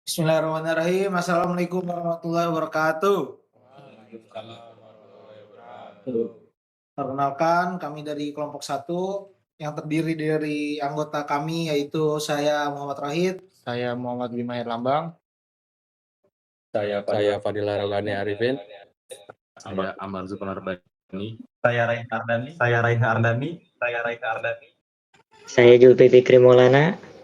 Bismillahirrahmanirrahim. Assalamualaikum warahmatullahi wabarakatuh. Waalaikumsalam warahmatullahi wabarakatuh. Perkenalkan, kami dari kelompok satu yang terdiri dari anggota kami yaitu saya Muhammad Rahid. Saya Muhammad Bima Herlambang. Saya Fadila Rogani Arifin. Saya Amar Zulkarnaini. Saya Raiha Ardani. Saya Julpi Fikri Maulana.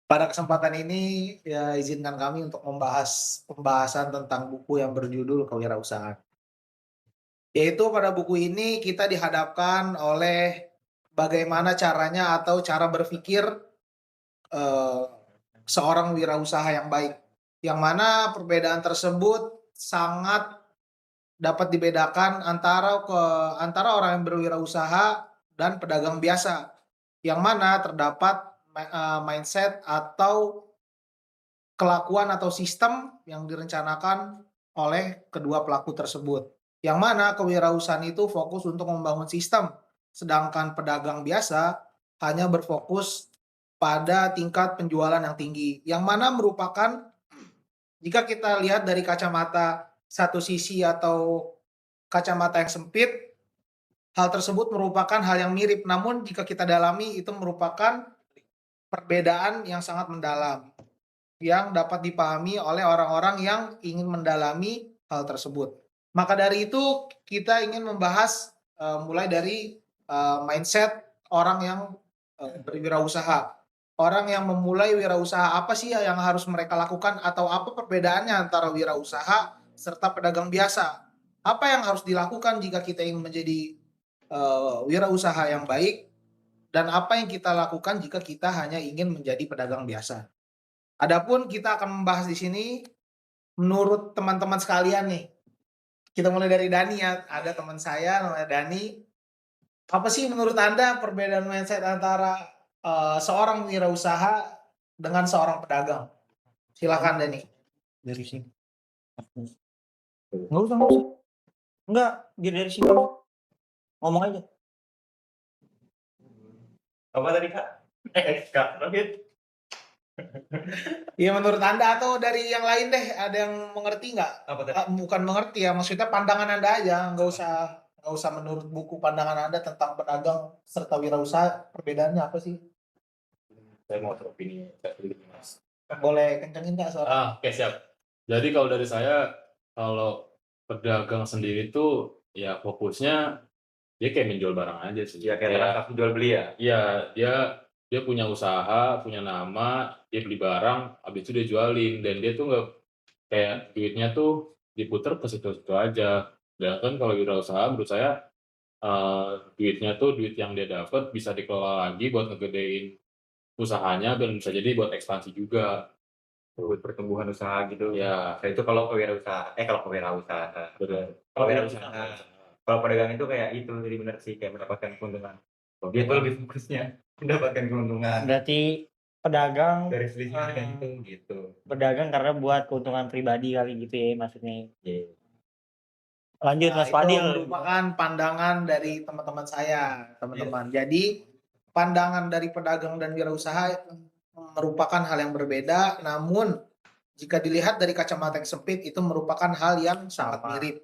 Pada kesempatan ini ya izinkan kami untuk membahas pembahasan tentang buku yang berjudul Kewirausahaan. Yaitu pada buku ini kita dihadapkan oleh bagaimana caranya atau cara berpikir seorang wirausaha yang baik. Yang mana perbedaan tersebut sangat dapat dibedakan antara orang yang berwirausaha dan pedagang biasa. Yang mana terdapat mindset atau kelakuan atau sistem yang direncanakan oleh kedua pelaku tersebut. Yang mana kewirausahaan itu fokus untuk membangun sistem, sedangkan pedagang biasa hanya berfokus pada tingkat penjualan yang tinggi. Yang mana merupakan, jika kita lihat dari kacamata satu sisi atau kacamata yang sempit, hal tersebut merupakan hal yang mirip. Namun jika kita dalami, itu merupakan perbedaan yang sangat mendalam yang dapat dipahami oleh orang-orang yang ingin mendalami hal tersebut. Maka dari itu kita ingin membahas mulai dari mindset orang yang berwirausaha. Orang yang memulai wirausaha, apa sih yang harus mereka lakukan atau apa perbedaannya antara wirausaha serta pedagang biasa? Apa yang harus dilakukan jika kita ingin menjadi wirausaha yang baik, dan apa yang kita lakukan jika kita hanya ingin menjadi pedagang biasa. Adapun kita akan membahas di sini menurut teman-teman sekalian nih. Kita mulai dari Dani ya. Ada teman saya namanya Dani. Apa sih menurut Anda perbedaan mindset antara seorang wirausaha dengan seorang pedagang? Silakan Dani. Dari sini. Nggak usah. Enggak, biar dari sini. Ngomong aja. Apa tadi Kak? Kak Rohit. Iya menurut Anda atau dari yang lain deh, ada yang mengerti nggak? Apa tadi? Bukan mengerti ya, maksudnya pandangan Anda aja, nggak usah menurut buku, pandangan Anda tentang pedagang serta wirausaha, perbedaannya apa sih? Saya mau beropini sedikit, Mas. Boleh kencengin nggak suara? Oke, siap. Jadi kalau dari saya, kalau pedagang sendiri tuh ya fokusnya dia kayak menjual barang aja sih. Ya kayak transaksi jual beli ya. Iya, dia punya usaha, punya nama, dia beli barang, habis itu dia jualin, dan dia tuh nggak kayak duitnya tuh diputer ke situ-situ aja. Dan kan kalau wirausaha menurut saya duitnya tuh duit yang dia dapat bisa dikelola lagi buat ngegedein usahanya dan bisa jadi buat ekspansi juga. Buat pertumbuhan usaha gitu. Ya, Nah, itu kalau kewirausahaan. Kalau kewirausahaan. benar. Kalau wirausaha. Kalau pedagang itu kayak itu, jadi benar sih kayak mendapatkan keuntungan. Dia tuh lebih fokusnya mendapatkan keuntungan Berarti pedagang dari selisih harga itu gitu. pedagang karena buat keuntungan pribadi kali gitu ya maksudnya. Iya. Lanjut Nah, Mas itu Fadil. merupakan pandangan dari teman-teman saya, teman-teman. Jadi pandangan dari pedagang dan wirausaha merupakan hal yang berbeda, namun jika dilihat dari kacamata yang sempit itu merupakan hal yang sangat Sama. mirip.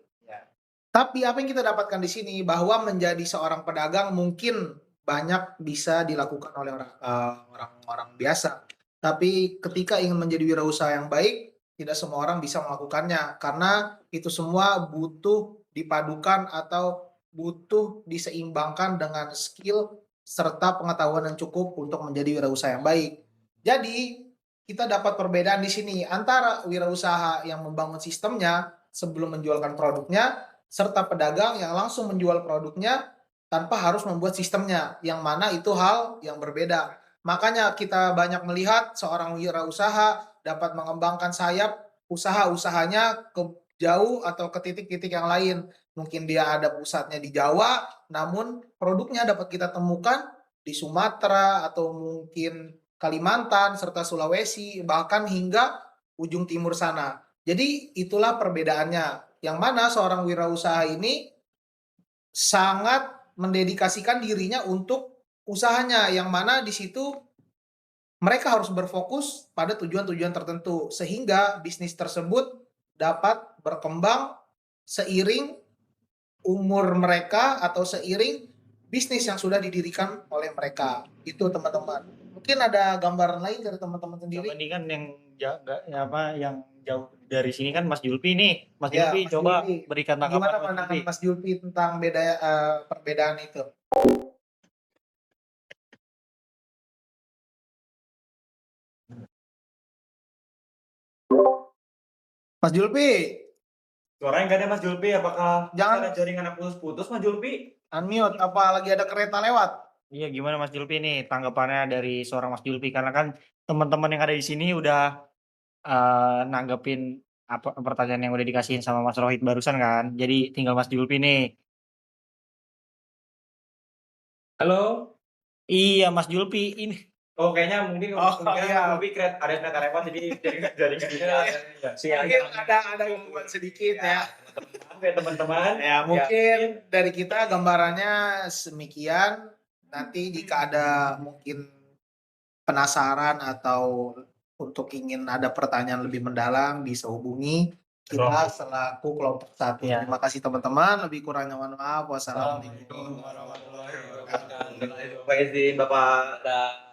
Tapi apa yang kita dapatkan di sini bahwa menjadi seorang pedagang mungkin banyak bisa dilakukan oleh orang-orang biasa. Tapi ketika ingin menjadi wirausaha yang baik, tidak semua orang bisa melakukannya karena itu semua butuh dipadukan atau butuh diseimbangkan dengan skill serta pengetahuan yang cukup untuk menjadi wirausaha yang baik. Jadi, kita dapat perbedaan di sini antara wirausaha yang membangun sistemnya sebelum menjualkan produknya serta pedagang yang langsung menjual produknya tanpa harus membuat sistemnya, yang mana itu hal yang berbeda. Makanya kita banyak melihat seorang wirausaha dapat mengembangkan sayap usaha-usahanya ke jauh atau ke titik-titik yang lain. Mungkin dia ada pusatnya di Jawa, namun produknya dapat kita temukan di Sumatera atau mungkin Kalimantan serta Sulawesi, bahkan hingga ujung timur sana. Jadi itulah perbedaannya. Yang mana seorang wirausaha ini sangat mendedikasikan dirinya untuk usahanya, yang mana di situ mereka harus berfokus pada tujuan-tujuan tertentu sehingga bisnis tersebut dapat berkembang seiring umur mereka atau seiring bisnis yang sudah didirikan oleh mereka. Itu teman-teman. Mungkin ada gambaran lain dari teman-teman Coba sendiri? ini kan yang yang jauh dari sini kan Mas Julpi nih. Mas Ya, Julpi Mas coba Julpi. berikan Gimana tanggapan Mas pandangan Julpi. Mas Julpi tentang perbedaan itu? Mas Julpi, Suaranya nggak ada Mas Julpi, apakah Jangan- ada jaringan aku putus Mas Julpi? unmute. Apa lagi ada kereta lewat? Iya, gimana Mas Julpi nih tanggapannya dari seorang Mas Julpi, karena kan teman-teman yang ada di sini udah nanggepin apa pertanyaan yang udah dikasihin sama Mas Rohit barusan kan. Jadi tinggal Mas Julpi nih. Halo? Iya, Mas Julpi ini. Oh kayaknya mungkin Oh, mungkin iya. Mas Julpi ada kereta lewat jadi jaringannya Mungkin ada gangguan sedikit ya. Oke teman-teman. Ya, mungkin dari kita gambarannya semikian. Nanti jika ada mungkin penasaran atau untuk ingin ada pertanyaan lebih mendalam bisa hubungi kita selaku kelompok 1. Ya. Terima kasih teman-teman. Lebih kurangnya mohon maaf. Wassalamualaikum. Assalamualaikum warahmatullahi wabarakatuh. Bapak izin Bapak.